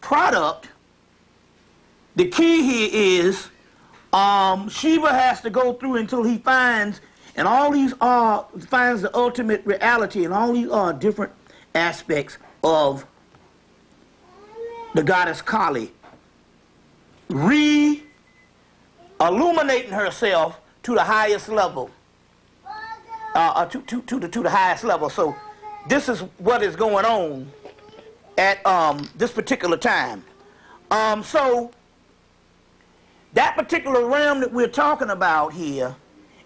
product, the key here is Shiva has to go through until he finds, and all these finds the ultimate reality, and all these are different aspects of the goddess Kali, illuminating herself to the highest level, to the highest level. So this is what is going on at this particular time. So that particular realm that we're talking about here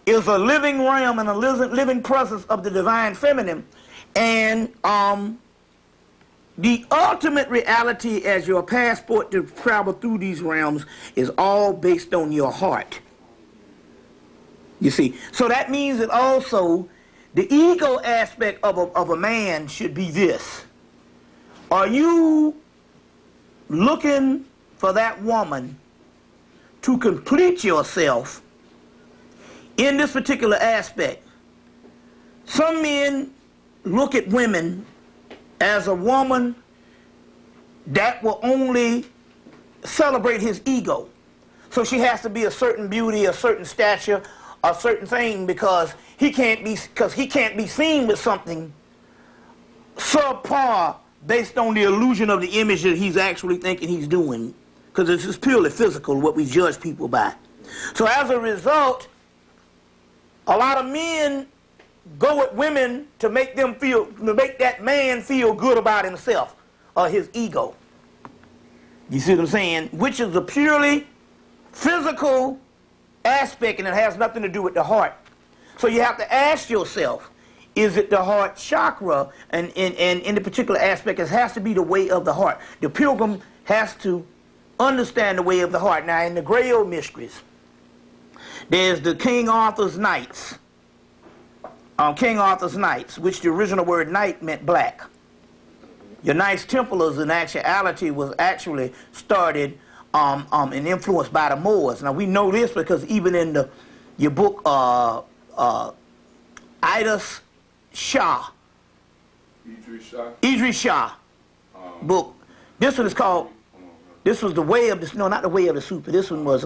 is a living realm and a living presence of the divine feminine, and the ultimate reality as your passport to travel through these realms is all based on your heart. You see, so that means that also the ego aspect of a man should be this. Are you looking for that woman to complete yourself in this particular aspect? Some men look at women as a woman that will only celebrate his ego. So she has to be a certain beauty, a certain stature, a certain thing, because he can't be seen with something subpar based on the illusion of the image that he's actually thinking he's doing, because it's just purely physical what we judge people by. So as a result, a lot of men go with women to make that man feel good about himself or his ego. You see what I'm saying? Which is a purely physical aspect, and it has nothing to do with the heart. So you have to ask yourself, is it the heart chakra? And in the particular aspect, it has to be the way of the heart. The pilgrim has to understand the way of the heart. Now in the Grail Mysteries, there's the King Arthur's Knights. King Arthur's Knights, which the original word knight meant black. Your Knights Templars in actuality was actually started and influenced by the Moors. Now we know this because even in your book Idris Shah book, this one is called, this was the way of the, no, not the way of the Sufi. This one was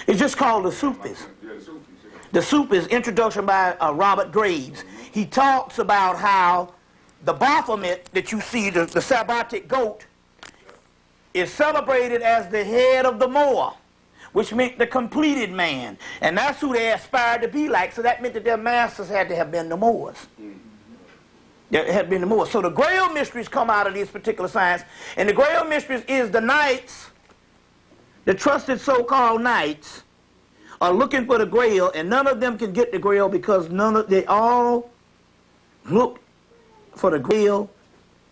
it's just called the Sufis. The Sufis, introduction by Robert Graves. He talks about how the Baphomet that you see, the Sabbatic goat, is celebrated as the head of the Moor, which meant the completed man. And that's who they aspired to be like. So that meant that their masters had to have been the Moors. There had been the Moors. So the Grail Mysteries come out of these particular science. And the Grail Mysteries is the knights, the trusted so-called knights, are looking for the Grail, and none of them can get the Grail because they all look for the Grail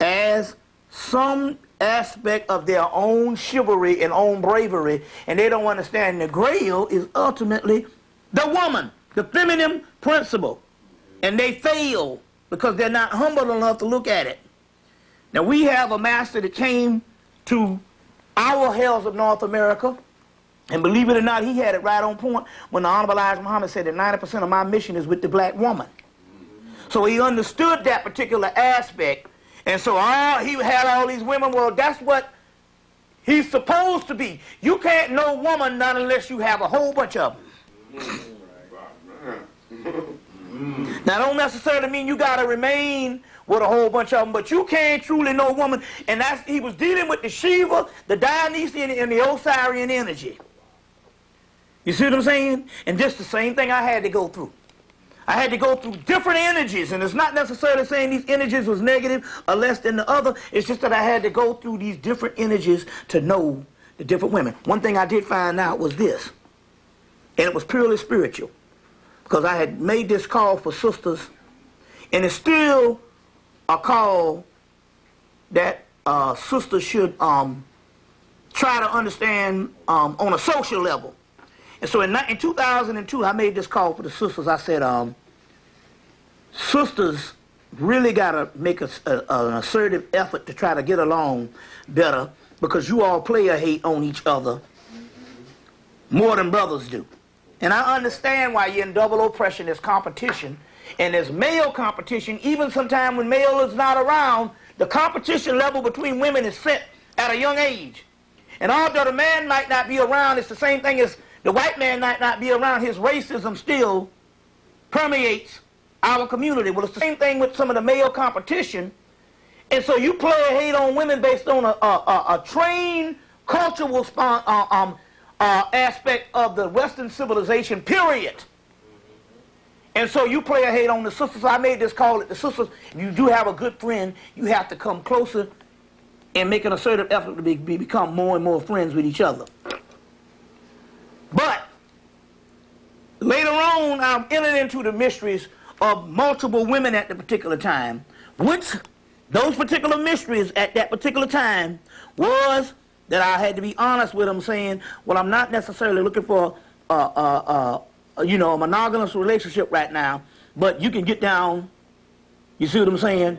as some aspect of their own chivalry and own bravery, and they don't understand the Grail is ultimately the woman, the feminine principle, and they fail because they're not humble enough to look at it. Now we have a master that came to our hells of North America, and believe it or not, he had it right on point when the Honorable Elijah Muhammad said that 90% of my mission is with the black woman. So he understood that particular aspect, and so he had all these women. Well, that's what he's supposed to be. You can't know woman not unless you have a whole bunch of them. Now, don't necessarily mean you got to remain with a whole bunch of them, but you can't truly know woman, and he was dealing with the Shiva, the Dionysian, and the Osirian energy. You see what I'm saying? And just the same thing I had to go through. I had to go through different energies, and it's not necessarily saying these energies was negative or less than the other. It's just that I had to go through these different energies to know the different women. One thing I did find out was this, and it was purely spiritual, because I had made this call for sisters, and it's still a call that sisters should try to understand on a social level. And so in 2002, I made this call for the sisters. I said, sisters really got to make an assertive effort to try to get along better, because you all player hate on each other more than brothers do. And I understand why you're in double oppression. There's competition, and there's male competition. Even sometimes when male is not around, the competition level between women is set at a young age. And although the man might not be around, it's the same thing as the white man might not be around, his racism still permeates our community. Well, it's the same thing with some of the male competition. And so you play a hate on women based on a trained cultural aspect of the Western civilization, period. And so you play a hate on the sisters. I made this call it the sisters. If you do have a good friend, you have to come closer and make an assertive effort to become more and more friends with each other. But later on, I'm entered into the mysteries of multiple women at the particular time, which those particular mysteries at that particular time was that I had to be honest with them, saying, well, I'm not necessarily looking for you know, a monogamous relationship right now, but you can get down, you see what I'm saying,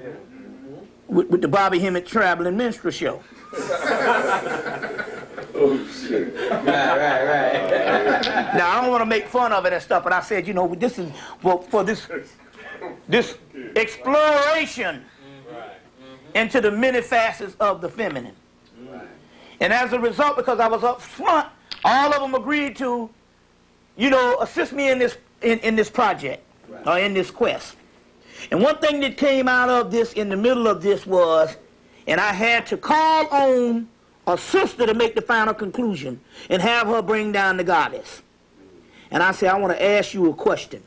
with the Bobby Hemmett traveling minstrel show. Oh, shit. Right. Now, I don't want to make fun of it and stuff, but I said, you know, this is for this exploration into the many facets of the feminine. And as a result, because I was up front, all of them agreed to, you know, assist me in this project, or in this quest. And one thing that came out of this, in the middle of this, was, and I had to call on a sister to make the final conclusion and have her bring down the goddess. And I said, I want to ask you a question.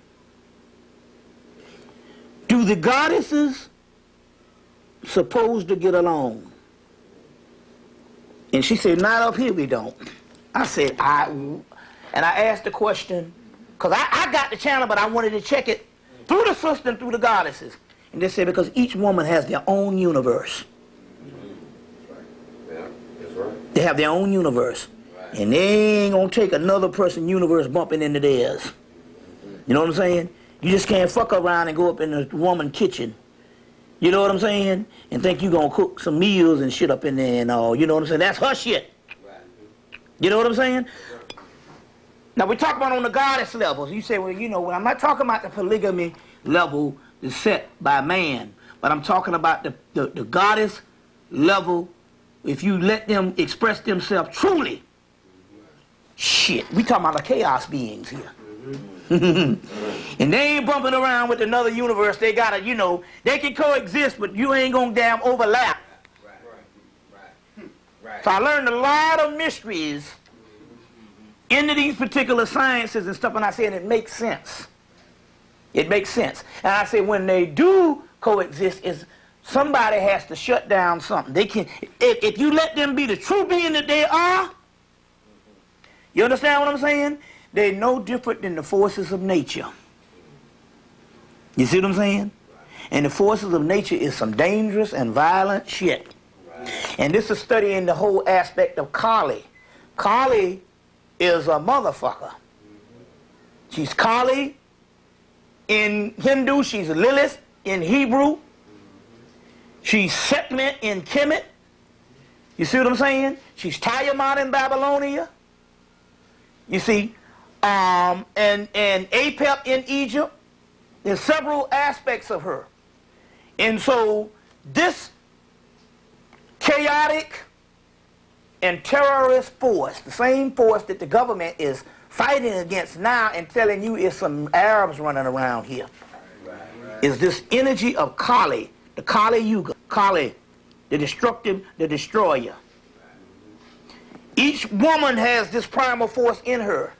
Do the goddesses supposed to get along? And she said, not up here we don't. I said, and I asked the question, because I got the channel, but I wanted to check it through the sister and through the goddesses. And they said, because each woman has their own universe. Yeah, that's right. They have their own universe. And they ain't going to take another person's universe bumping into theirs. You know what I'm saying? You just can't fuck around and go up in the woman's kitchen. You know what I'm saying? And think you're going to cook some meals and shit up in there and all. You know what I'm saying? That's her shit. You know what I'm saying? Now, we talk about on the goddess levels. You say, well, you know, I'm not talking about the polygamy level that's set by man, but I'm talking about the goddess level. If you let them express themselves truly, shit, we talking about the chaos beings here. And they ain't bumping around with another universe. They gotta, you know, they can coexist, but you ain't gonna damn overlap. Right. So I learned a lot of mysteries into these particular sciences and stuff, and I said it makes sense. It makes sense. And I say when they do coexist, is somebody has to shut down something. They can, if you let them be the true being that they are, you understand what I'm saying? They're no different than the forces of nature. You see what I'm saying? And the forces of nature is some dangerous and violent shit. And this is studying the whole aspect of Kali. Kali is a motherfucker. She's Kali in Hindu, she's Lilith in Hebrew, she's Sekhmet in Kemet. You see what I'm saying? She's Tiamat in Babylonia. You see, and Apep in Egypt. There's several aspects of her. And so this chaotic and terrorist force, the same force that the government is fighting against now and telling you is some Arabs running around here, is this energy of Kali, the Kali Yuga, Kali, the destructive, the destroyer. Each woman has this primal force in her.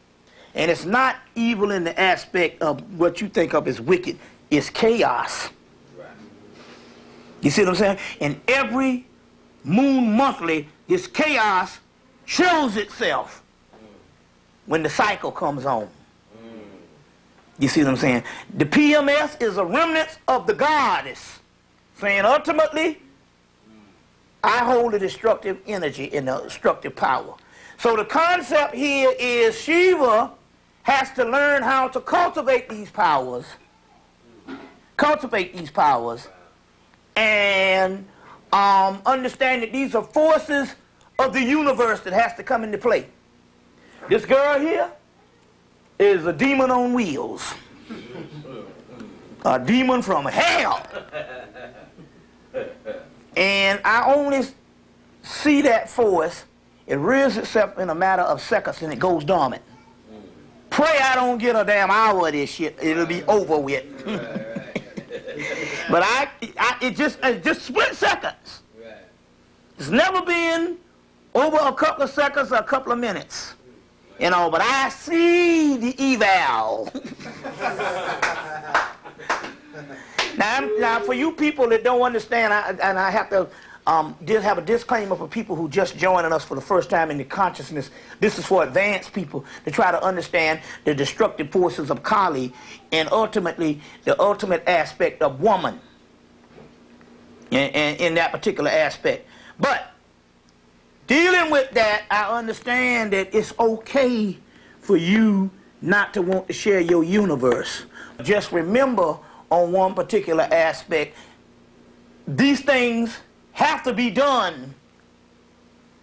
And it's not evil in the aspect of what you think of as wicked. It's chaos. You see what I'm saying? And every moon monthly, this chaos shows itself when the cycle comes on. You see what I'm saying? The PMS is a remnant of the goddess, saying ultimately, I hold the destructive energy and the destructive power. So the concept here is Shiva has to learn how to cultivate these powers, and understand that these are forces of the universe that has to come into play. This girl here is a demon on wheels, a demon from hell. And I only see that force, it rears itself in a matter of seconds and it goes dormant. Pray I don't get a damn hour of this shit. It'll be over with. But it just split seconds. It's never been over a couple of seconds or a couple of minutes. You know, but I see the eval. Now, for you people that don't understand, I have to have a disclaimer for people who just joining us for the first time in the consciousness. This is for advanced people to try to understand the destructive forces of Kali and ultimately the ultimate aspect of woman in that particular aspect. But dealing with that, I understand that it's okay for you not to want to share your universe. Just remember on one particular aspect, these things have to be done.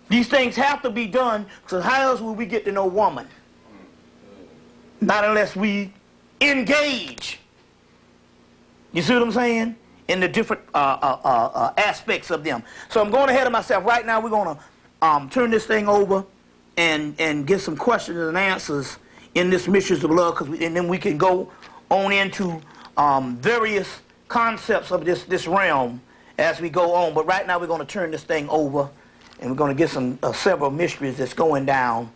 These things have to be done, because how else will we get to know woman? Not unless we engage. You see what I'm saying? In the different aspects of them. So I'm going ahead of myself. Right now we're going to turn this thing over and get some questions and answers in this Mysteries of Love, and then we can go on into various concepts of this realm as we go on. But right now we're going to turn this thing over, and we're going to get some several mysteries that's going down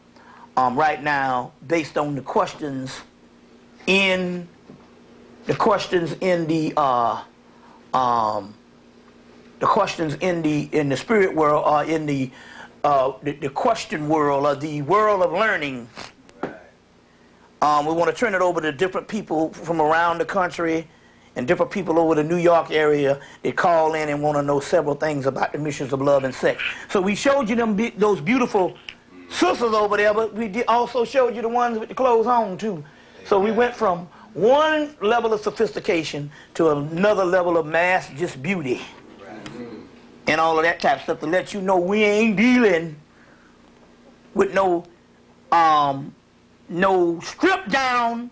right now based on the questions in the spirit world, or in the question world, or the world of learning. We want to turn it over to different people from around the country and different people over the New York area that call in and want to know several things about the Mysteries of Love and Sex. So we showed you those beautiful sisters over there, but we also showed you the ones with the clothes on too. So we went from one level of sophistication to another level of mass just beauty and all of that type of stuff, to let you know we ain't dealing with no stripped down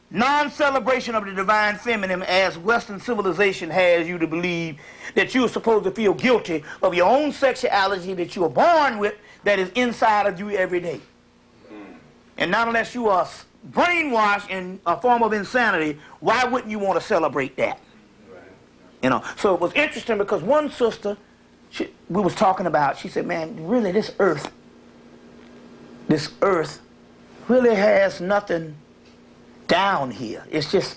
non-celebration of the divine feminine, as Western civilization has you to believe that you are supposed to feel guilty of your own sexuality that you are born with, that is inside of you every day. And not unless you are brainwashed in a form of insanity, why wouldn't you want to celebrate that? You know, so it was interesting because one sister we was talking about, she said, man, really this earth really has nothing down here. It's just,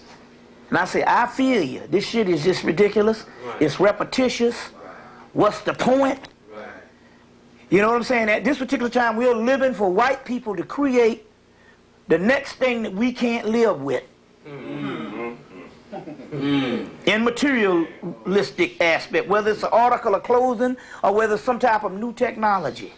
and I say, I feel you. This shit is just ridiculous. Right. It's repetitious. Right. What's the point? Right. You know what I'm saying? At this particular time, we're living for white people to create the next thing that we can't live with. In materialistic aspect, whether it's an article of clothing or whether it's some type of new technology.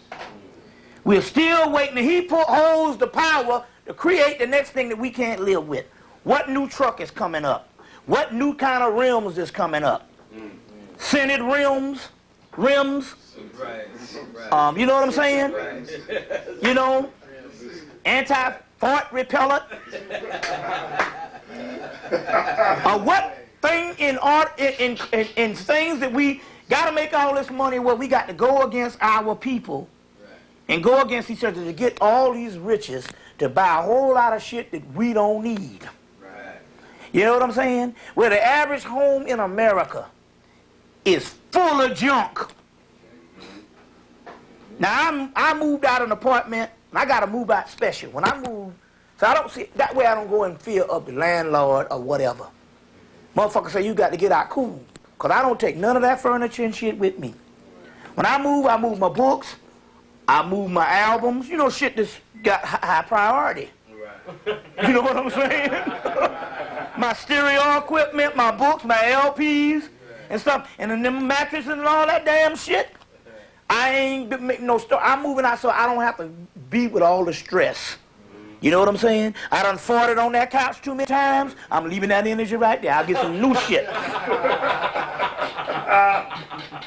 We're still waiting. He holds the power to create the next thing that we can't live with. What new truck is coming up? What new kind of rims is coming up? Scented rims? You know what I'm saying? You know, anti-fart repellent? What thing in art, in things that we got to make all this money, where we got to go against our people and go against each other to get all these riches to buy a whole lot of shit that we don't need. Right. You know what I'm saying? Where the average home in America is full of junk. Now I moved out of an apartment, and I got to move out special. When I move, so I don't see, that way I don't go in fear of the landlord or whatever. Motherfucker say you got to get out cool, because I don't take none of that furniture and shit with me. When I move my books, I move my albums, you know, shit that's got high priority. Right. You know what I'm saying? My stereo equipment, my books, my LPs, and stuff, and then them mattresses and all that damn shit. I ain't making no store. I'm moving out so I don't have to be with all the stress. You know what I'm saying? I done farted on that couch too many times. I'm leaving that energy right there. I'll get some new shit.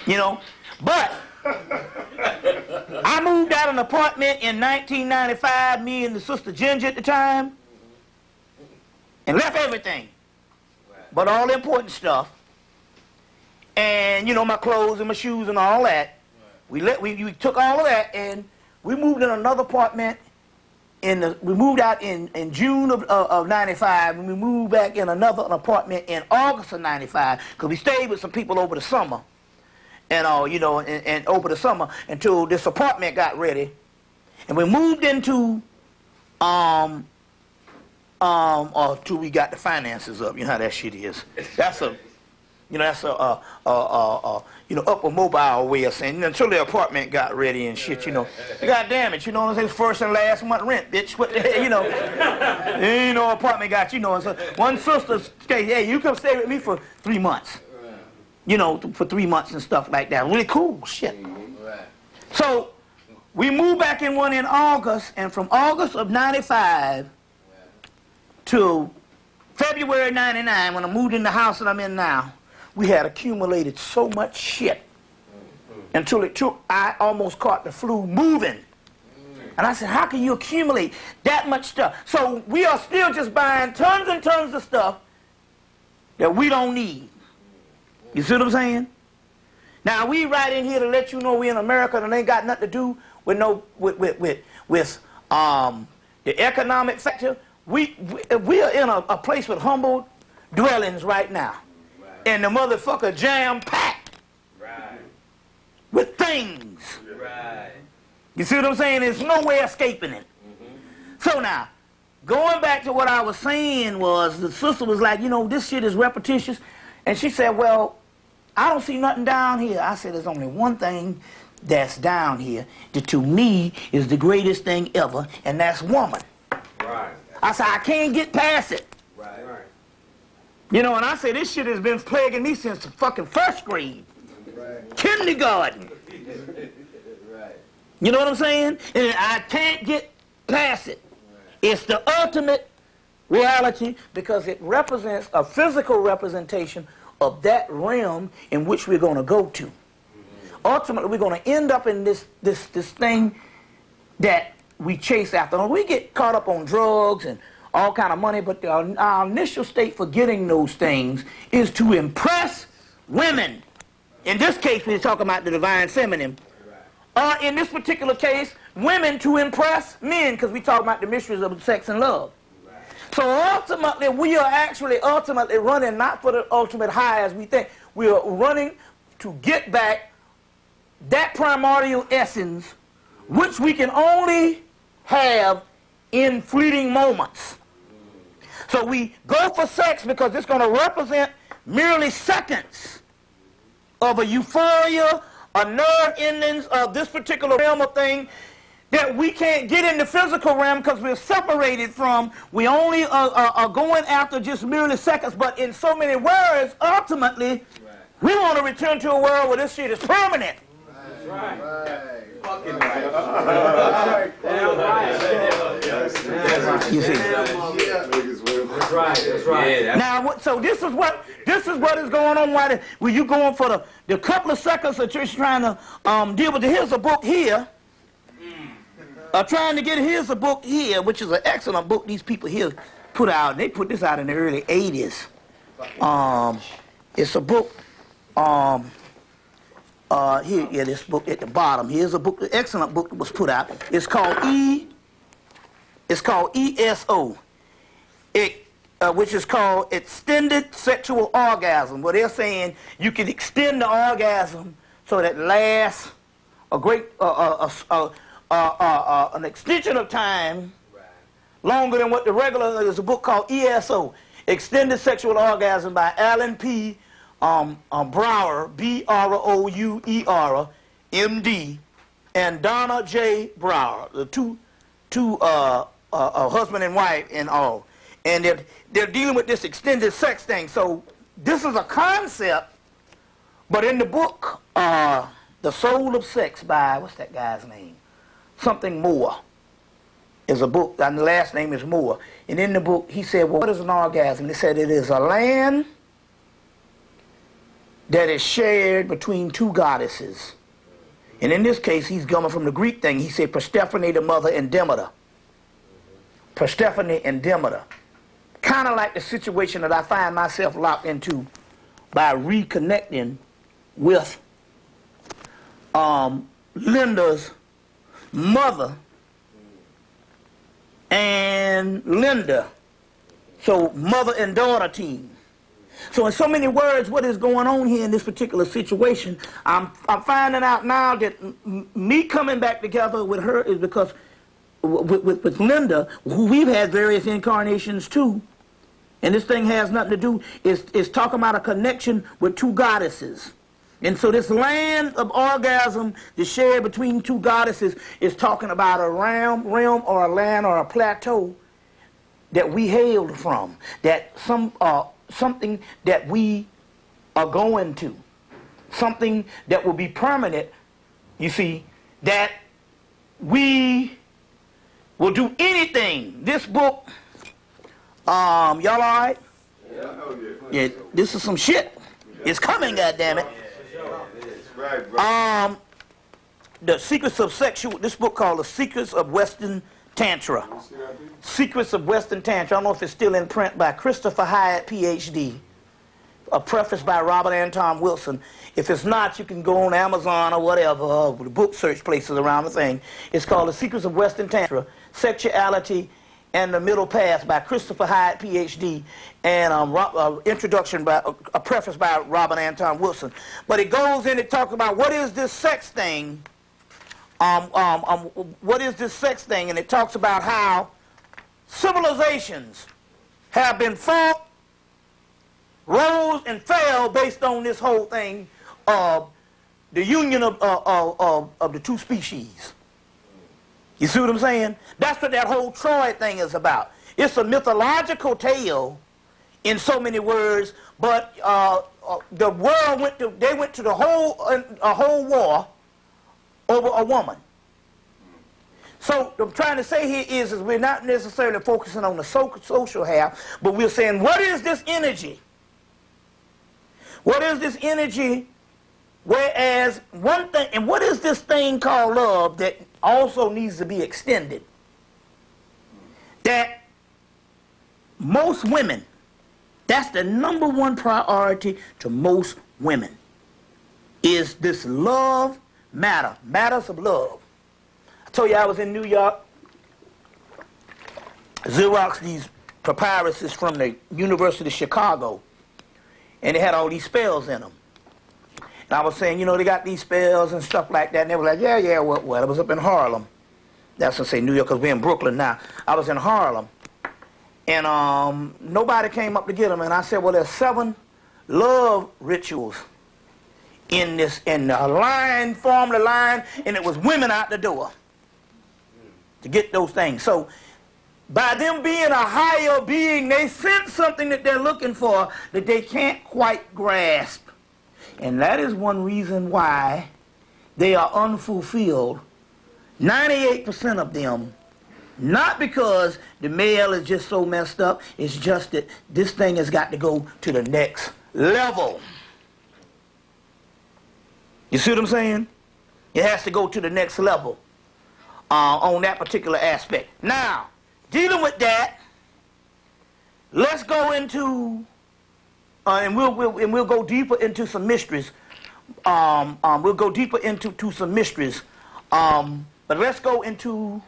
You know, but I moved out of an apartment in 1995, me and the sister Ginger at the time, and left everything but all the important stuff, and you know, my clothes and my shoes and all that, we took all of that and we moved in another apartment. We moved out in June of 95, and we moved back in another apartment in August of 95, because we stayed with some people over the summer, and and over the summer until this apartment got ready, and we moved into or till we got the finances up. You know how that shit is. That's a upper mobile way of saying, until the apartment got ready and shit, God damn it, what I'm saying, first and last month rent, bitch, what the hell, ain't no apartment got, so one sister said, hey, you come stay with me for 3 months, for 3 months and stuff like that, really cool, shit. So, we moved back in one in August, and from August of 95 to February 99, when I moved in the house that I'm in now, we had accumulated so much shit until I almost caught the flu moving. And I said, how can you accumulate that much stuff? So we are still just buying tons and tons of stuff that we don't need. You see what I'm saying? Now we right in here to let you know we in America and it ain't got nothing to do with the economic factor. We are in a place with humble dwellings right now. And the motherfucker jam-packed with things. You see what I'm saying? There's no way escaping it. So now, going back to what I was saying was, the sister was like, this shit is repetitious. And she said, well, I don't see nothing down here. I said, there's only one thing that's down here that to me is the greatest thing ever, and that's woman. I said, I can't get past it. And I say this shit has been plaguing me since the fucking first grade. Kindergarten. You know what I'm saying? And I can't get past it. It's the ultimate reality because it represents a physical representation of that realm in which we're going to go to. Ultimately, we're going to end up in this thing that we chase after. We get caught up on drugs and all kind of money, but our initial state for getting those things is to impress women. In this case, we're talking about the divine feminine. Or in this particular case, women to impress men, because we talk about the mysteries of sex and love. So ultimately, we are actually running not for the ultimate high as we think. We are running to get back that primordial essence, which we can only have in fleeting moments. So we go for sex because it's going to represent merely seconds of a euphoria, a nerve endings of this particular realm of thing that we can't get in the physical realm because we're separated from. We only are going after just merely seconds, but in so many words, ultimately, we want to return to a world where this shit is permanent. You see? That's right. Now, so this is what is going on. When you going for the couple of seconds that you're trying to deal with. Here's a book here. Trying to get here's a book here, which is an excellent book these people here put out. They put this out in the early '80s. It's a book. This book at the bottom. Here's a book, an excellent book that was put out. It's called ESO, which is called Extended Sexual Orgasm. Where they're saying you can extend the orgasm so that it lasts a great, an extension of time longer than what the regular. There's a book called ESO, Extended Sexual Orgasm by Alan P. Brower, B-R-O-U-E-R, M.D., and Donna J. Brower, the two husband and wife and all. And they're dealing with this extended sex thing. So this is a concept, but in the book, The Soul of Sex by, what's that guy's name? Something Moore is a book, and the last name is Moore. And in the book, he said, well, what is an orgasm? He said it is a land that is shared between two goddesses. And in this case, he's coming from the Greek thing. He said Persephone, the mother, and Demeter. Persephone and Demeter. Kind of like the situation that I find myself locked into by reconnecting with Linda's mother and Linda. So mother and daughter team. So in so many words, what is going on here in this particular situation, I'm finding out now that me coming back together with her is because with Linda, who we've had various incarnations too, and this thing has nothing to do, is talking about a connection with two goddesses. And so this land of orgasm that's shared between two goddesses is talking about a realm or a land or a plateau that we hailed from, that something that we are going to, something that will be permanent, you see, that we will do anything. This book, y'all all right? Yeah, this is some shit. It's coming, goddammit. The Secrets of Sexual, this book called The Secrets of Western Tantra. Secrets of Western Tantra. I don't know if it's still in print, by Christopher Hyatt, PhD. A preface by Robert Anton Wilson. If it's not, you can go on Amazon or whatever, the book search places around the thing. It's called The Secrets of Western Tantra, Sexuality and the Middle Path by Christopher Hyatt, PhD, and introduction by a preface by Robert Anton Wilson. But it goes in, it talks about what is this sex thing. What is this sex thing? And it talks about how civilizations have been fought, rose, and fell based on this whole thing of the union of the two species. You see what I'm saying? That's what that whole Troy thing is about. It's a mythological tale in so many words, but the world went to the whole war over a woman. So what I'm trying to say here is we're not necessarily focusing on the social half, but we're saying, what is this energy? What is this energy? Whereas one thing, and what is this thing called love that also needs to be extended? That most women, that's the #1 priority to most women, is this love matters of love. I told you I was in New York, Xerox these papyruses from the University of Chicago, and they had all these spells in them. And I was saying, you know, they got these spells and stuff like that, and they were like, yeah, well, I was up in Harlem. That's to say New York, because we're in Brooklyn now. I was in Harlem, and nobody came up to get them, and I said, well, there's 7 love rituals in this, and a line formed a line, and it was women out the door to get those things. So by them being a higher being, they sense something that they're looking for that they can't quite grasp. And that is one reason why they are unfulfilled. 98% of them, not because the male is just so messed up, it's just that this thing has got to go to the next level. You see what I'm saying? It has to go to the next level on that particular aspect. Now, dealing with that, let's go into, and we'll go deeper into some mysteries. We'll go deeper into some mysteries. But let's go into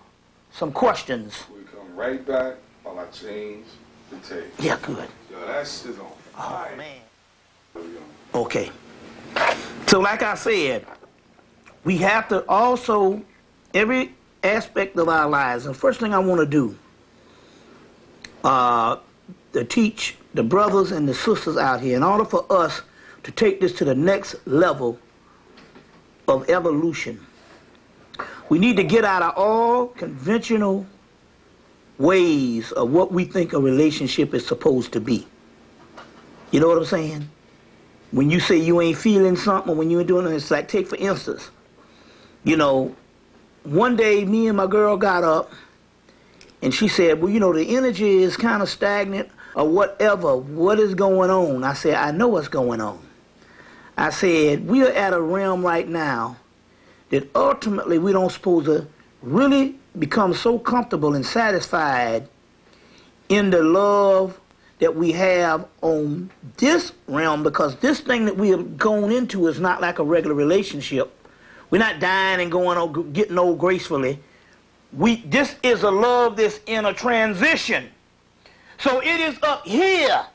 some questions. We come right back while I change the tape. Yeah, good. Yo, that shit on. Oh, man. Okay. So like I said, we have to also, every aspect of our lives, and first thing I want to do, to teach the brothers and the sisters out here, in order for us to take this to the next level of evolution, we need to get out of all conventional ways of what we think a relationship is supposed to be. You know what I'm saying? When you say you ain't feeling something, or when you ain't doing it, it's like, take for instance, you know, one day me and my girl got up and she said, well, you know, the energy is kind of stagnant or whatever. What is going on? I said, I know what's going on. I said, we are at a realm right now that ultimately we don't supposed to really become so comfortable and satisfied in the love that we have on this realm, because this thing that we have gone into is not like a regular relationship We're not dying and going old, getting old gracefully. This is a love that's in a transition. So it is up here.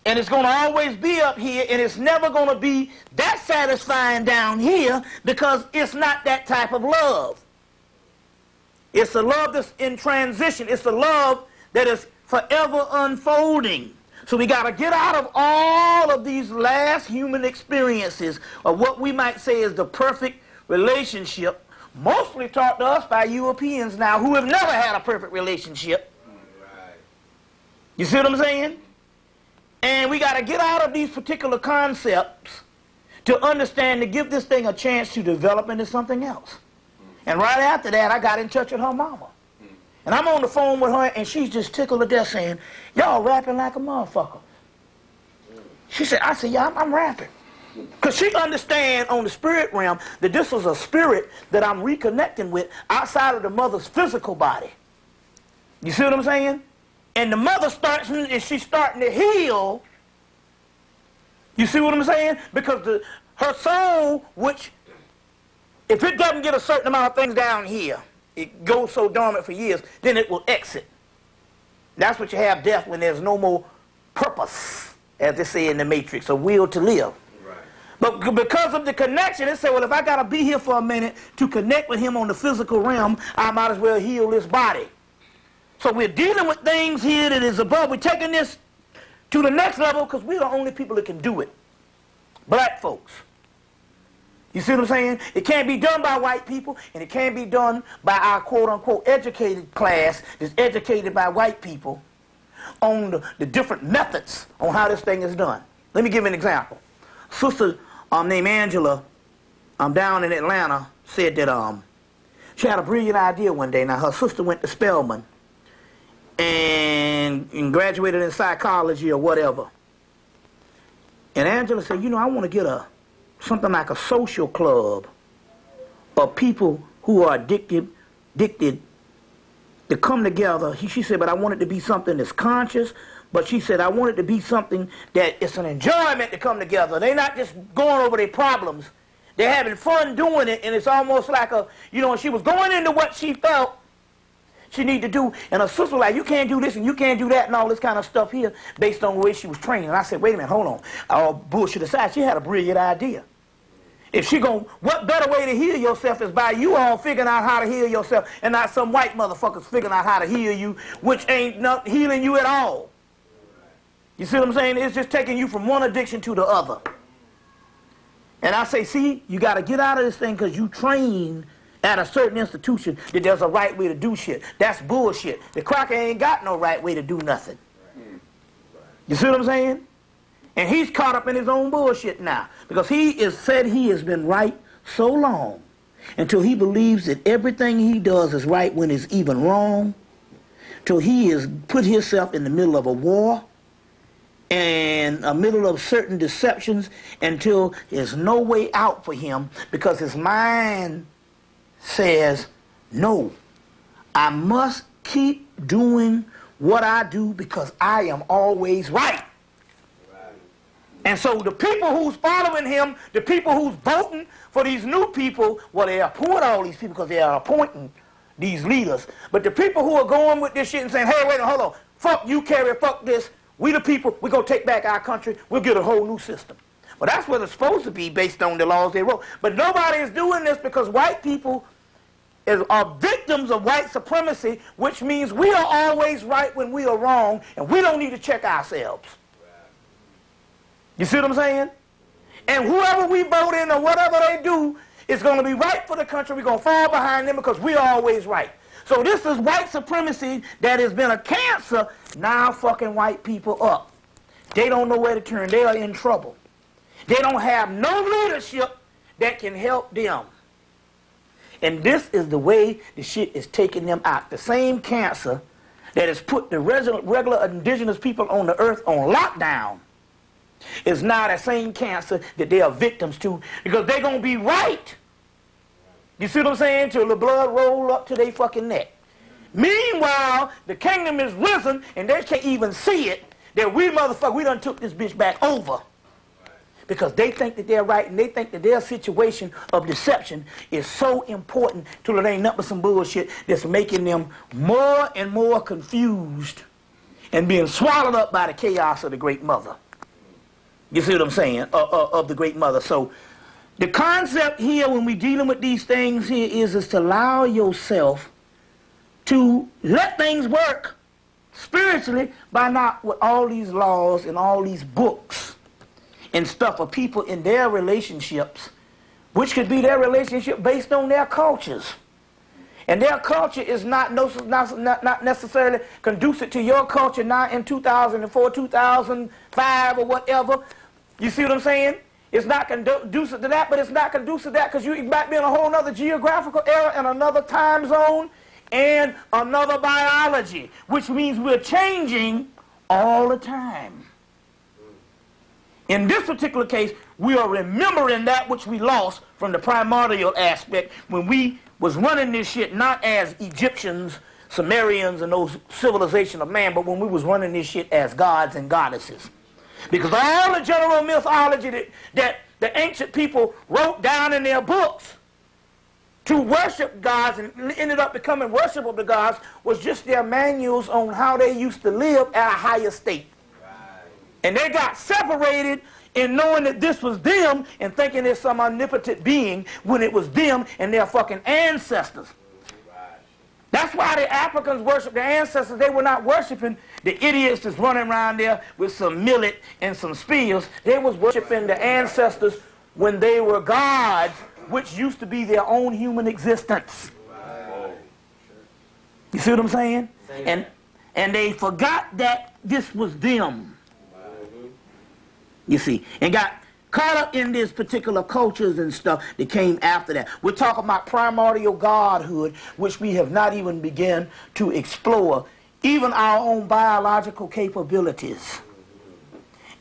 And it's going to always be up here, and it's never going to be that satisfying down here because it's not that type of love. It's a love that's in transition. It's a love that is forever unfolding. So we got to get out of all of these last human experiences of what we might say is the perfect relationship, mostly taught to us by Europeans now who have never had a perfect relationship. Right. You see what I'm saying? And we got to get out of these particular concepts to understand, to give this thing a chance to develop into something else. And right after that, I got in touch with her mama. And I'm on the phone with her, and she's just tickled to death saying, y'all rapping like a motherfucker. She said, I said, yeah, I'm rapping. Because she understands on the spirit realm that this was a spirit that I'm reconnecting with outside of the mother's physical body. You see what I'm saying? And the mother she's starting to heal. You see what I'm saying? Because her soul, which, if it doesn't get a certain amount of things down here, it goes so dormant for years, then it will exit. That's what you have death when there's no more purpose, as they say in the Matrix, a will to live. Right. But because of the connection, they say, well, if I got to be here for a minute to connect with him on the physical realm, I might as well heal this body. So we're dealing with things here that is above. We're taking this to the next level because we're the only people that can do it. Black folks. You see what I'm saying? It can't be done by white people, and it can't be done by our quote-unquote educated class that's educated by white people on the different methods on how this thing is done. Let me give you an example. Sister named Angela down in Atlanta said that she had a brilliant idea one day. Now, her sister went to Spelman and graduated in psychology or whatever. And Angela said, you know, I want to get something like a social club of people who are addicted to come together. She said, but I want it to be something that's conscious. But she said, I want it to be something that it's an enjoyment to come together. They're not just going over their problems. They're having fun doing it, and it's almost like she was going into what she felt she needed to do, and her sister was like, you can't do this and you can't do that and all this kind of stuff here based on the way she was trained. And I said, wait a minute, hold on. All bullshit aside, she had a brilliant idea. If what better way to heal yourself is by you all figuring out how to heal yourself and not some white motherfuckers figuring out how to heal you, which ain't not healing you at all. You see what I'm saying? It's just taking you from one addiction to the other. And I say, see, you got to get out of this thing because you trained at a certain institution that there's a right way to do shit. That's bullshit. The cracker ain't got no right way to do nothing. You see what I'm saying? And he's caught up in his own bullshit now because said he has been right so long until he believes that everything he does is right when it's even wrong, till he has put himself in the middle of a war and a middle of certain deceptions until there's no way out for him because his mind says, no, I must keep doing what I do because I am always right. And so the people who's following him, the people who's voting for these new people, well, they appoint all these people because they are appointing these leaders. But the people who are going with this shit and saying, hey, wait a minute, hold on, fuck you, Kerry, fuck this, we the people, we're going to take back our country, we'll get a whole new system. Well, that's what it's supposed to be based on the laws they wrote. But nobody is doing this because white people are victims of white supremacy, which means we are always right when we are wrong, and we don't need to check ourselves. You see what I'm saying? And whoever we vote in or whatever they do is going to be right for the country. We're going to fall behind them because we're always right. So this is white supremacy that has been a cancer now fucking white people up. They don't know where to turn. They are in trouble. They don't have no leadership that can help them. And this is the way the shit is taking them out. The same cancer that has put the regular indigenous people on the earth on lockdown is now the same cancer that they are victims to because they're going to be right. You see what I'm saying? Till the blood roll up to their fucking neck. Meanwhile, the kingdom is risen and they can't even see it that we motherfucker, we done took this bitch back over. because they think that they're right and they think that their situation of deception is so important till it ain't nothing but some bullshit that's making them more and more confused and being swallowed up by the chaos of the Great Mother. You see what I'm saying? Of the Great Mother. So the concept here when we're dealing with these things here is to allow yourself to let things work spiritually by not with all these laws and all these books and stuff of people in their relationships, which could be their relationship based on their cultures. And their culture is not necessarily conducive to your culture now in 2004, 2005 or whatever. You see what I'm saying? It's not conducive to that, but it's not conducive to that because you might be in a whole other geographical era and another time zone and another biology, which means we're changing all the time. In this particular case, we are remembering that which we lost from the primordial aspect when we was running this shit not as Egyptians, Sumerians, and those civilization of man, but when we was running this shit as gods and goddesses. Because all the general mythology that the ancient people wrote down in their books to worship gods and ended up becoming worshipable to gods was just their manuals on how they used to live at a higher state. And they got separated in knowing that this was them and thinking it's some omnipotent being when it was them and their fucking ancestors. That's why the Africans worship their ancestors. They were not worshiping the idiots that's running around there with some millet and some spears. They was worshiping the ancestors when they were gods, which used to be their own human existence. You see what I'm saying? And they forgot that this was them. You see, and got caught up in this particular cultures and stuff that came after that. We're talking about primordial godhood, which we have not even begun to explore, even our own biological capabilities.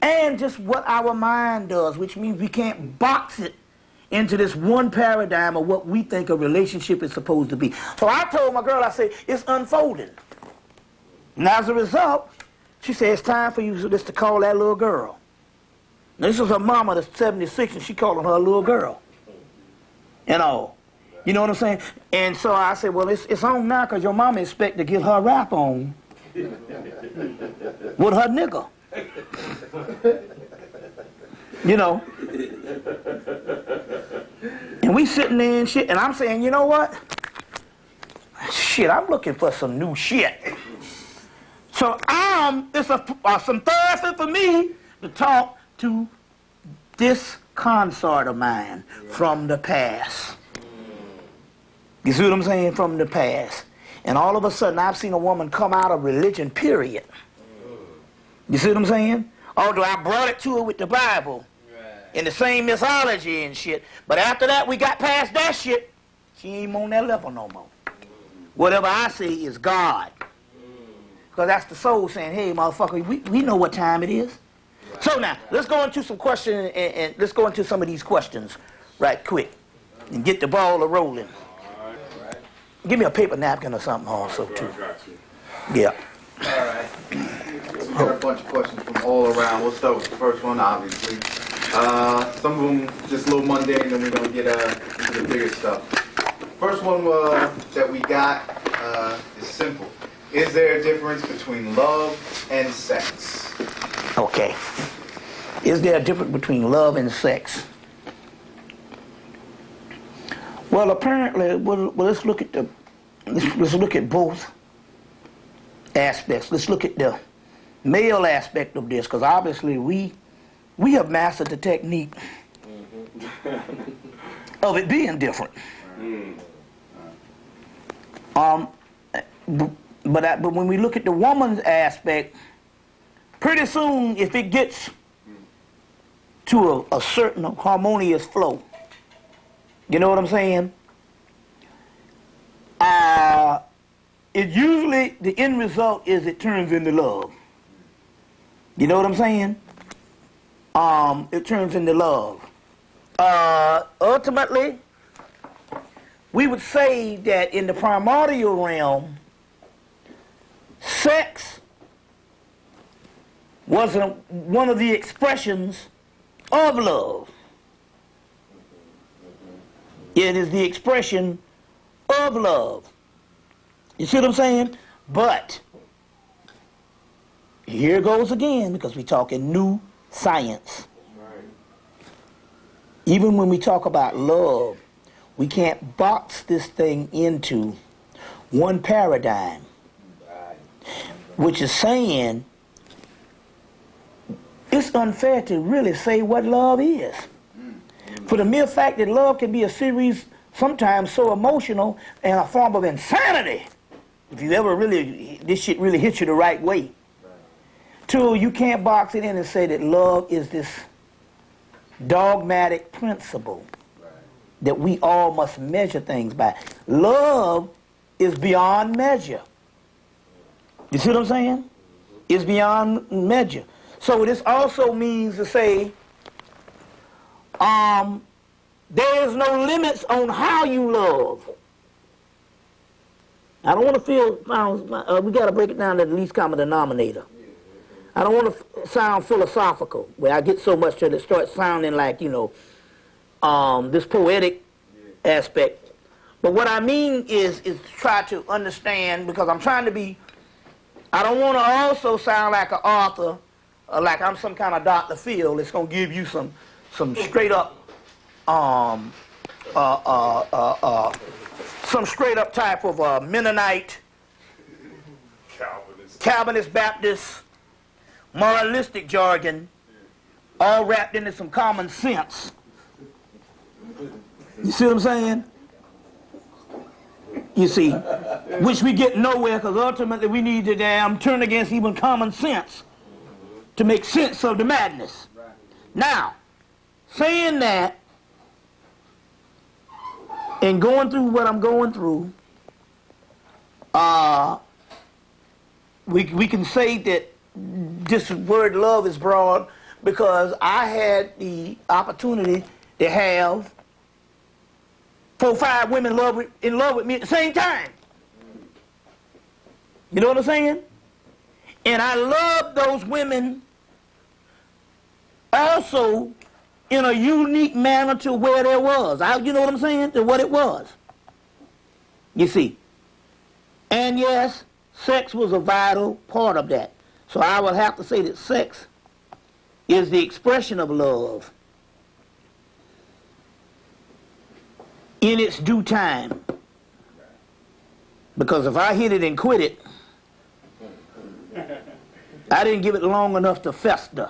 And just what our mind does, which means we can't box it into this one paradigm of what we think a relationship is supposed to be. So I told my girl, I said, it's unfolding. And as a result, she said, it's time for you just to call that little girl. This is her mama that's 76 and she calling her a little girl. And all. You know what I'm saying? And so I said, well, it's on now because your mama expect to get her rap on with her nigga. You know. And we sitting there and shit, and I'm saying, you know what? Shit, I'm looking for some new shit. So it's some Thursday for me to talk to this consort of mine from the past. You see what I'm saying? From the past. And all of a sudden, I've seen a woman come out of religion, period. You see what I'm saying? Although I brought it to her with the Bible in the same mythology and shit. But after that, we got past that shit. She ain't on that level no more. Whatever I say is God. Because that's the soul saying, hey, motherfucker, we know what time it is. So now, let's go into some questions, and let's go into some of these questions right quick and get the ball rolling. Give me a paper napkin or something also, too. Yeah. All right. We got a bunch of questions from all around. We'll start with the first one, obviously. Some of them just a little mundane, and then we're going to get into the bigger stuff. First one that we got is simple. Is there a difference between love and sex? Okay. Is there a difference between love and sex? Well, apparently, let's look at let's look at both aspects. Let's look at the male aspect of this, because obviously we have mastered the technique of it being different. But when we look at the woman's aspect, pretty soon, if it gets to a certain harmonious flow, you know what I'm saying? It usually, the end result is it turns into love. You know what I'm saying? It turns into love. Ultimately, we would say that in the primordial realm, sex wasn't one of the expressions of love. It is the expression of love. You see what I'm saying? But here goes again, because we're talking new science. Even when we talk about love, we can't box this thing into one paradigm, which is saying it's unfair to really say what love is. For the mere fact that love can be a series sometimes so emotional and a form of insanity, if you ever really, this shit really hits you the right way. Two, you can't box it in and say that love is this dogmatic principle that we all must measure things by. Love is beyond measure. You see what I'm saying? It's beyond measure. So this also means to say there is no limits on how you love. I don't want to feel, we got to break it down to the least common denominator. I don't want to sound philosophical, where I get so much till it starts sounding like, you know, this poetic aspect. But what I mean is to try to understand, because I'm trying to be, I don't want to also sound like an author, like I'm some kind of Dr. Phil that's going to give you some straight up, some straight up type of Mennonite, Calvinist, Baptist, moralistic jargon, all wrapped into some common sense. You see what I'm saying? You see, which we get nowhere, because ultimately we need to turn against even common sense to make sense of the madness. Now, saying that and going through what I'm going through, we can say that this word love is broad, because I had the opportunity to have 4 or 5 women in love with me at the same time. You know what I'm saying? And I loved those women also in a unique manner to where there was. You know what I'm saying? To what it was. You see. And yes, sex was a vital part of that. So I would have to say that sex is the expression of love in its due time. Because if I hit it and quit it, I didn't give it long enough to fester.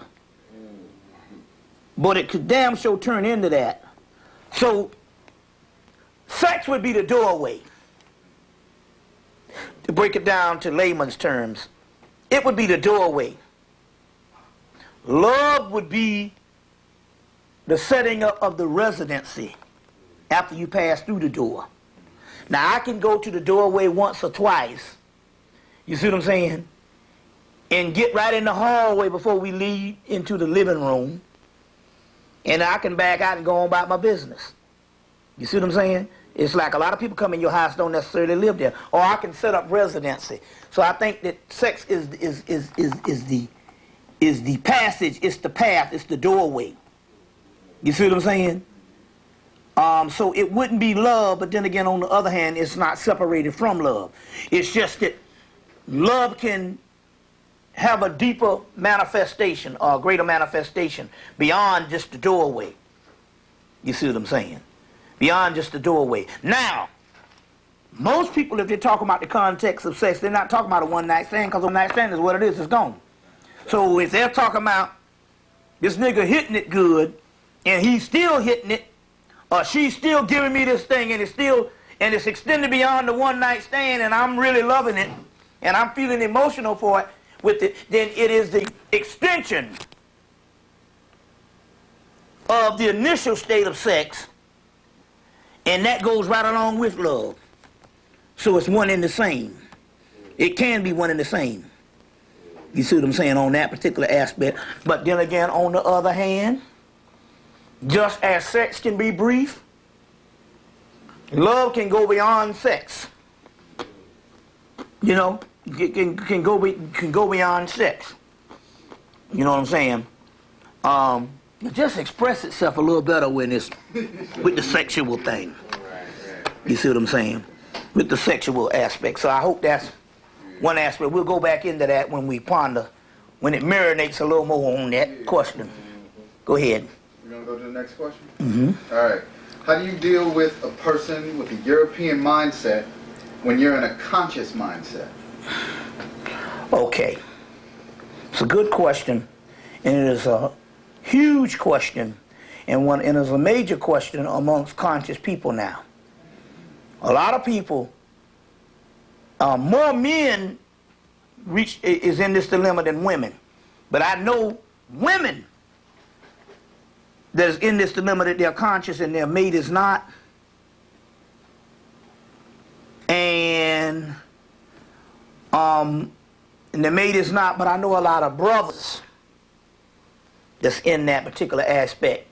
But it could damn sure turn into that. So sex would be the doorway. To break it down to layman's terms, it would be the doorway. Love would be the setting up of the residency after you pass through the door. Now, I can go to the doorway once or twice, you see what I'm saying, and get right in the hallway before we leave into the living room, and I can back out and go on about my business. You see what I'm saying? It's like a lot of people come in your house don't necessarily live there. Or I can set up residency. So I think that sex is the passage, it's the path, it's the doorway. You see what I'm saying? So it wouldn't be love, but then again, on the other hand, it's not separated from love. It's just that love can have a deeper manifestation or a greater manifestation beyond just the doorway. You see what I'm saying? Beyond just the doorway. Now, most people, if they're talking about the context of sex, they're not talking about a one-night stand, because a one-night stand is what it is, it's gone. So if they're talking about this nigga hitting it good, and he's still hitting it, or she's still giving me this thing, and it's extended beyond the one-night stand, and I'm really loving it, and I'm feeling emotional for it, with it, then it is the extension of the initial state of sex, and that goes right along with love. So it's one and the same. It can be one and the same. You see what I'm saying on that particular aspect. But then again, on the other hand, just as sex can be brief, love can go beyond sex. You know, it can go beyond sex. You know what I'm saying? It just express itself a little better when it's with the sexual thing. You see what I'm saying? With the sexual aspect. So I hope that's one aspect. We'll go back into that when we ponder, when it marinates a little more on that question. Go ahead. We're going to go to the next question? Mm-hmm. All right. How do you deal with a person with a European mindset when you're in a conscious mindset? Okay. It's a good question, and it is a huge question, and it is a major question amongst conscious people now. A lot of people, more men is in this dilemma than women, but I know women that is in this dilemma that they're conscious and their mate is not. And the mate is not, but I know a lot of brothers that's in that particular aspect.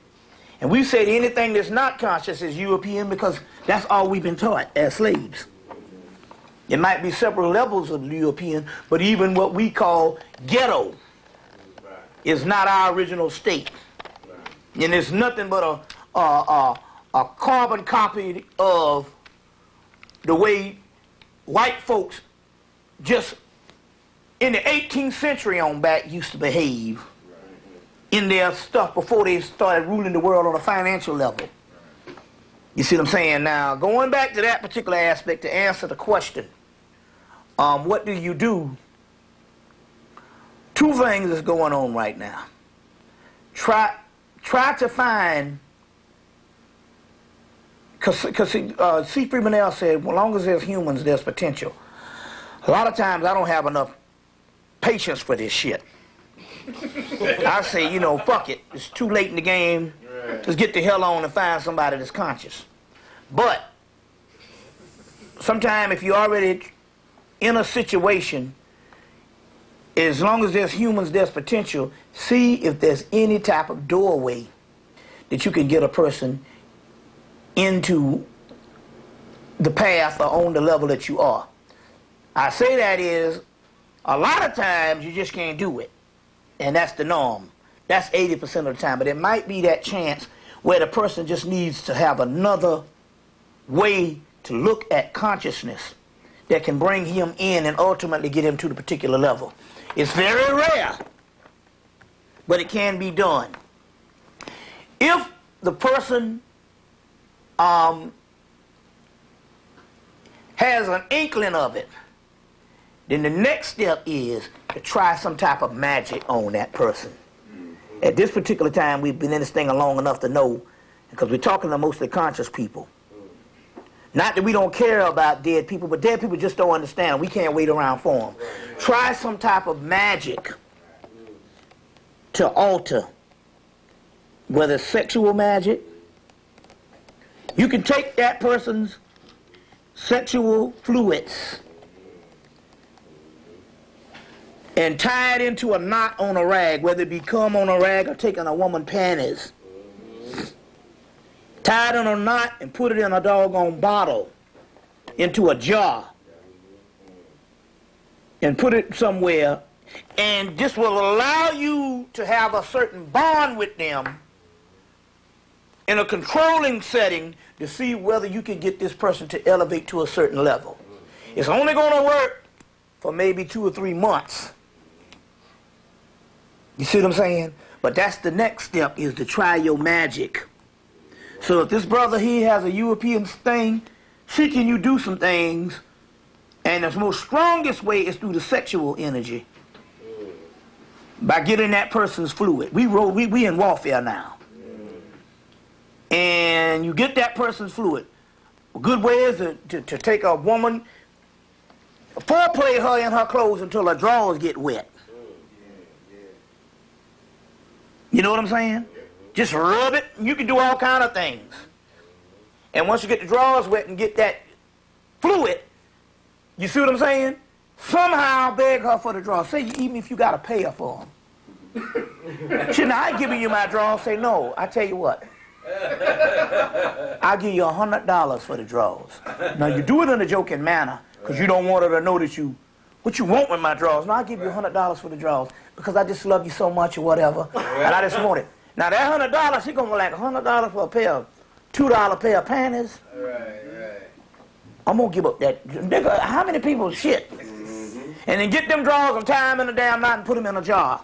And we say that anything that's not conscious is European because that's all we've been taught as slaves. There might be several levels of European, but even what we call ghetto is not our original state. And it's nothing but a carbon copy of the way white folks just in the 18th century on back used to behave in their stuff before they started ruling the world on a financial level. You see what I'm saying? Now, going back to that particular aspect to answer the question, what do you do? Two things is going on right now. Try to find, because C. Freeman L. said, as long as there's humans, there's potential. A lot of times I don't have enough patience for this shit. I say, you know, fuck it. It's too late in the game. Just get the hell on and find somebody that's conscious. But sometimes if you're already in a situation, as long as there's humans, there's potential. See if there's any type of doorway that you can get a person into the path or on the level that you are. I say that is, a lot of times you just can't do it. And that's the norm. That's 80% of the time. But it might be that chance where the person just needs to have another way to look at consciousness that can bring him in and ultimately get him to the particular level. It's very rare, but it can be done. If the person has an inkling of it, then the next step is to try some type of magic on that person. At this particular time, we've been in this thing long enough to know, because we're talking to mostly conscious people. Not that we don't care about dead people, but dead people just don't understand. We can't wait around for them. Try some type of magic to alter, whether it's sexual magic. You can take that person's sexual fluids and tie it into a knot on a rag, whether it be cum on a rag or taking a woman's panties. Tie it in a knot and put it in a doggone bottle, into a jar, and put it somewhere, and this will allow you to have a certain bond with them in a controlling setting to see whether you can get this person to elevate to a certain level. It's only going to work for maybe 2 or 3 months. You see what I'm saying? But that's the next step, is to try your magic. So if this brother here has a European thing, see can you do some things, and the most strongest way is through the sexual energy. By getting that person's fluid. We in warfare now. And you get that person's fluid. A good way is to take a woman, foreplay her in her clothes until her drawers get wet. You know what I'm saying? Just rub it, and you can do all kind of things. And once you get the drawers wet and get that fluid, you see what I'm saying? Somehow beg her for the drawers. Say, even if you got to pay her for them. She, now I giving you my drawers. Say, no, I tell you what. I'll give you $100 for the drawers. Now you do it in a joking manner, because you don't want her to know that what you want with my drawers. Now I'll give you $100 for the drawers, because I just love you so much or whatever, and I just want it. Now that $100, she gonna like $100 for a pair of $2 pair of panties. Right. I'm gonna give up that. Nigga, how many people shit? And then get them drawers and tie them in a damn knot and put them in a jar.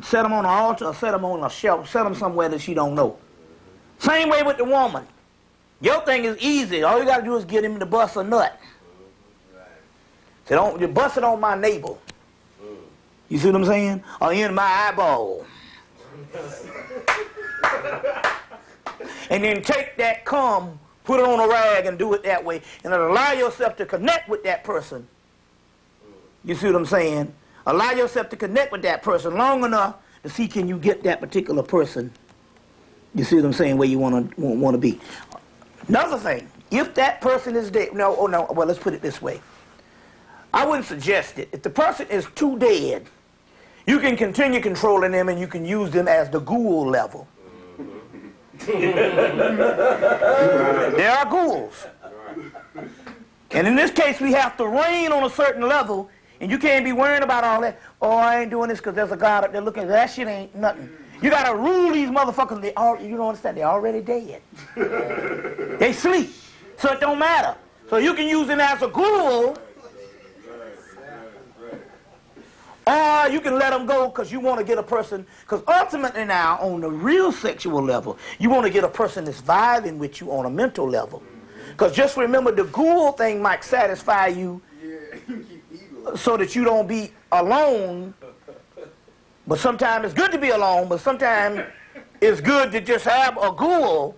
Set them on an altar or set them on a shelf. Set them somewhere that she don't know. Same way with the woman. Your thing is easy. All you gotta do is get him to bust a nut. So don't you bust it on my navel. You see what I'm saying? Or in my eyeball. And then take that cum, put it on a rag and do it that way. And then allow yourself to connect with that person. You see what I'm saying? Allow yourself to connect with that person long enough to see can you get that particular person. You see what I'm saying? Where you want to be. Another thing, if that person is dead, well, let's put it this way. I wouldn't suggest it. If the person is too dead, you can continue controlling them and you can use them as the ghoul level. There are ghouls. And in this case, we have to reign on a certain level, and you can't be worrying about all that. Oh, I ain't doing this because there's a God up there looking. That shit ain't nothing. You got to rule these motherfuckers. You don't understand. They're already dead. They sleep. So it don't matter. So you can use them as a ghoul, or you can let them go because you want to get a person, because ultimately now, on the real sexual level, you want to get a person that's vibing with you on a mental level. Because just remember, the ghoul thing might satisfy you so that you don't be alone. But sometimes it's good to be alone, but sometimes it's good to just have a ghoul.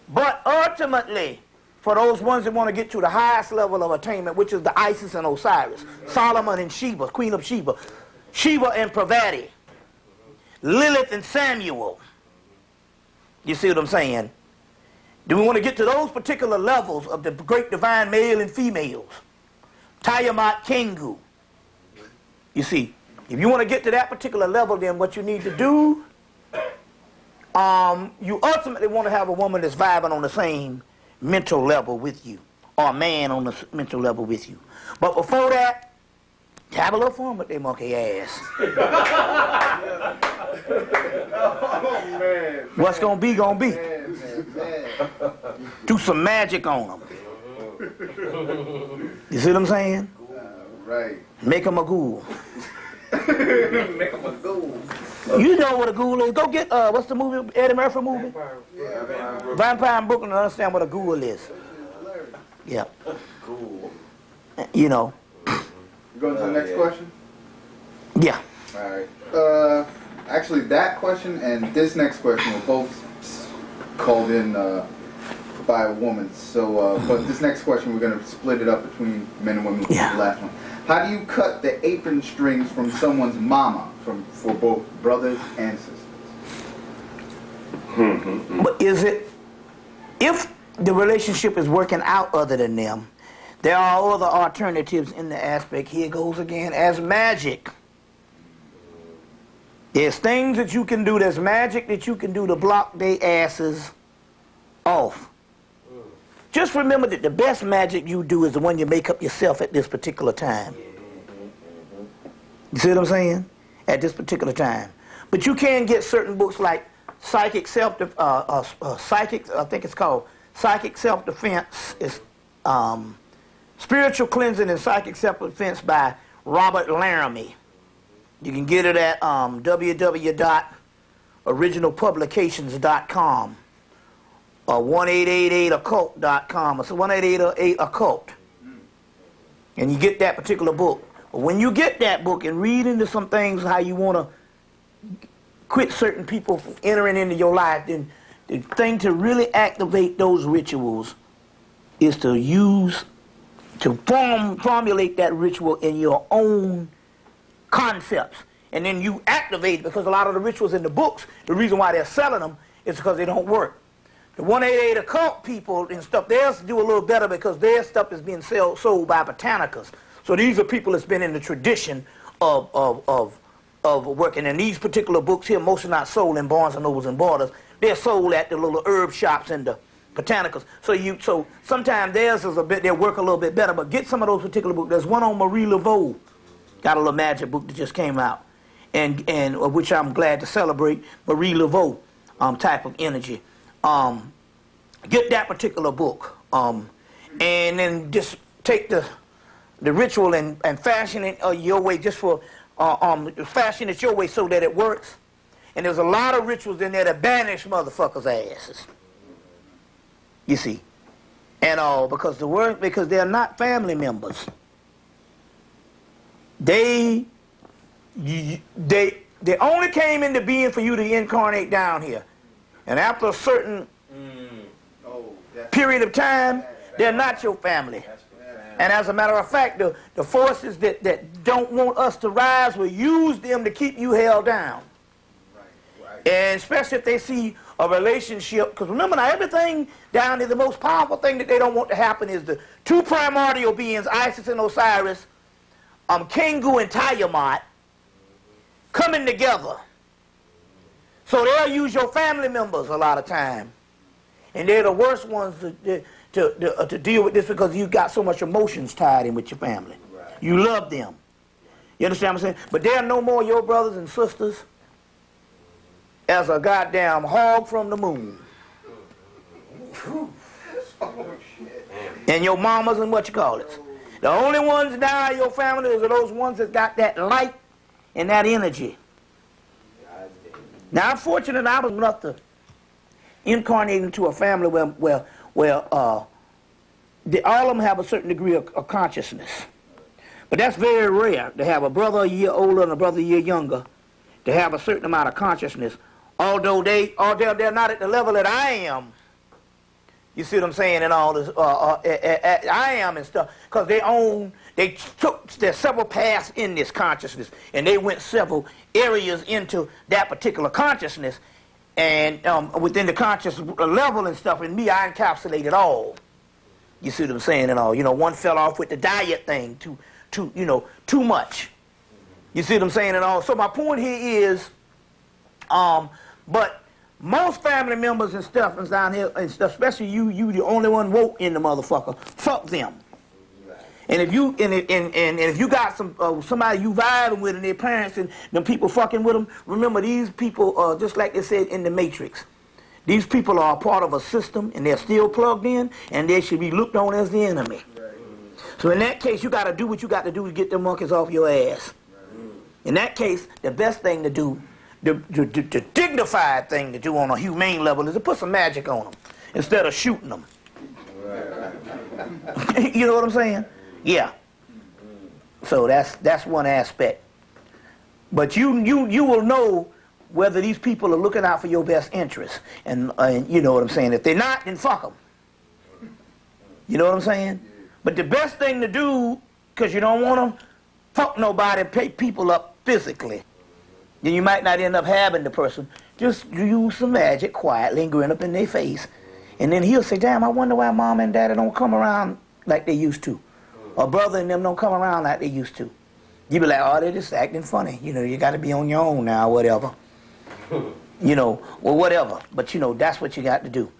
But ultimately, for those ones that want to get to the highest level of attainment, which is the Isis and Osiris, Solomon and Sheba, Queen of Sheba, Sheba and Pravati, Lilith and Samuel. You see what I'm saying? Do we want to get to those particular levels of the great divine male and females? Tiamat, Kingu. You see, if you want to get to that particular level, then what you need to do, you ultimately want to have a woman that's vibing on the same mental level with you, or a man on the mental level with you. But before that, have a little fun with their monkey ass. Oh, man. What's gonna be, gonna be. Man. Do some magic on them. You see what I'm saying? Right. Make them a ghoul. Make them a ghoul. You know what a ghoul is. Go get, what's the movie, Eddie Murphy movie? Vampire in Brooklyn, to understand what a ghoul is. Yeah. Cool. You know. You going to the next question? Yeah. All right. Actually, that question and this next question were both called in by a woman. So, but this next question, we're going to split it up between men and women. Yeah. The last one. How do you cut the apron strings from someone's mama for both brothers and sisters? But is it, if the relationship is working out other than them, there are other alternatives in the aspect. Here goes again, as magic. There's things that you can do, there's magic that you can do to block their asses off. Just remember that the best magic you do is the one you make up yourself at this particular time. You see what I'm saying? At this particular time. But you can get certain books like Psychic Self-Defense, I think it's called Psychic Self-Defense. It's Spiritual Cleansing and Psychic Self-Defense by Robert Laramie. You can get it at www.originalpublications.com or 1888occult.com. It's 1888occult. And you get that particular book. But when you get that book and read into some things how you want to quit certain people from entering into your life, then the thing to really activate those rituals is to formulate that ritual in your own concepts. And then you activate it, because a lot of the rituals in the books, the reason why they're selling them is because they don't work. The 188 occult people and stuff, theirs do a little better because their stuff is being sold by botanicas. So these are people that's been in the tradition of working. And these particular books here, most are not sold in Barnes and Nobles and Borders. They're sold at the little herb shops and the botanicals. So sometimes theirs is they work a little bit better. But get some of those particular books. There's one on Marie Laveau, got a little magic book that just came out. and which I'm glad to celebrate, Marie Laveau type of energy. Get that particular book, and then just take the ritual and fashion it your way, just for fashion it your way so that it works. And there's a lot of rituals in there that banish motherfuckers' asses. You see, and because they're not family members. They only came into being for you to incarnate down here, and after a certain period of time, they're not your family. And as a matter of fact, the forces that don't want us to rise will use them to keep you held down. And especially if they see a relationship, because remember now, everything down there, the most powerful thing that they don't want to happen is the two primordial beings, Isis and Osiris, Kingu and Tiamat, coming together. So they'll use your family members a lot of time. And they're the worst ones to deal with this because you've got so much emotions tied in with your family. Right. You love them. You understand what I'm saying? But they're no more your brothers and sisters as a goddamn hog from the moon. And your mamas and what you call it. The only ones down in your family are those ones that got that light and that energy. Now, I'm fortunate I was enough to incarnate into a family where all of them have a certain degree of consciousness. But that's very rare to have a brother a year older and a brother a year younger to have a certain amount of consciousness. Although they're not at the level that I am. You see what I'm saying? And all this, I am and stuff, because they took their several paths in this consciousness, and they went several areas into that particular consciousness, and within the conscious level and stuff. And me, I encapsulate it all. You see what I'm saying? And all, one fell off with the diet thing, too much. You see what I'm saying? And all. So my point here is, but most family members and stuff is down here, and stuff, especially you the only one woke in the motherfucker. Fuck them. And if you if you got somebody you vibing with and their parents and them people fucking with them, remember these people just like they said in the Matrix. These people are a part of a system and they're still plugged in, and they should be looked on as the enemy. So in that case, you got to do what you got to do to get them monkeys off your ass. In that case, the best thing to do, the dignified thing to do on a humane level is to put some magic on them instead of shooting them. You know what I'm saying? Yeah. So that's one aspect. But you will know whether these people are looking out for your best interests, and you know what I'm saying. If they're not, then fuck them. You know what I'm saying? But the best thing to do, because you don't want to fuck nobody, pay people up physically. Then you might not end up having the person. Just use some magic quietly and grin up in their face. And then he'll say, damn, I wonder why mom and daddy don't come around like they used to. Or brother and them don't come around like they used to. You be like, oh, they're just acting funny. You got to be on your own now, whatever. Well, whatever. But, that's what you got to do.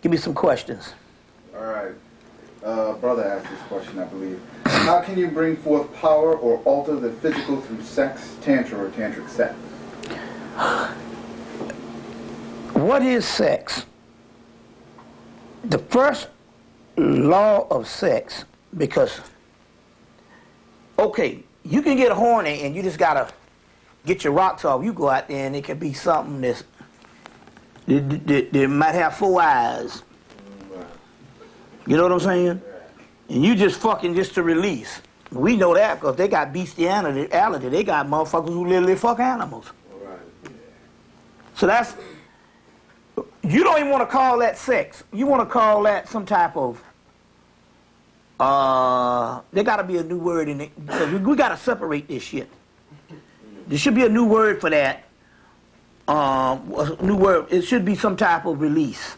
Give me some questions. All right. Brother asked this question, I believe. How can you bring forth power or alter the physical through sex, tantra, or tantric sex? What is sex? The first law of sex, because, okay, you can get horny and you just got to get your rocks off. You go out there and it could be something that might have 4 eyes. You know what I'm saying? And you just fucking just to release. We know that because they got bestiality. They got motherfuckers who literally fuck animals. So that's, you don't even want to call that sex. You want to call that some type of, there got to be a new word in it. Because we got to separate this shit. There should be a new word for that. A new word. It should be some type of release.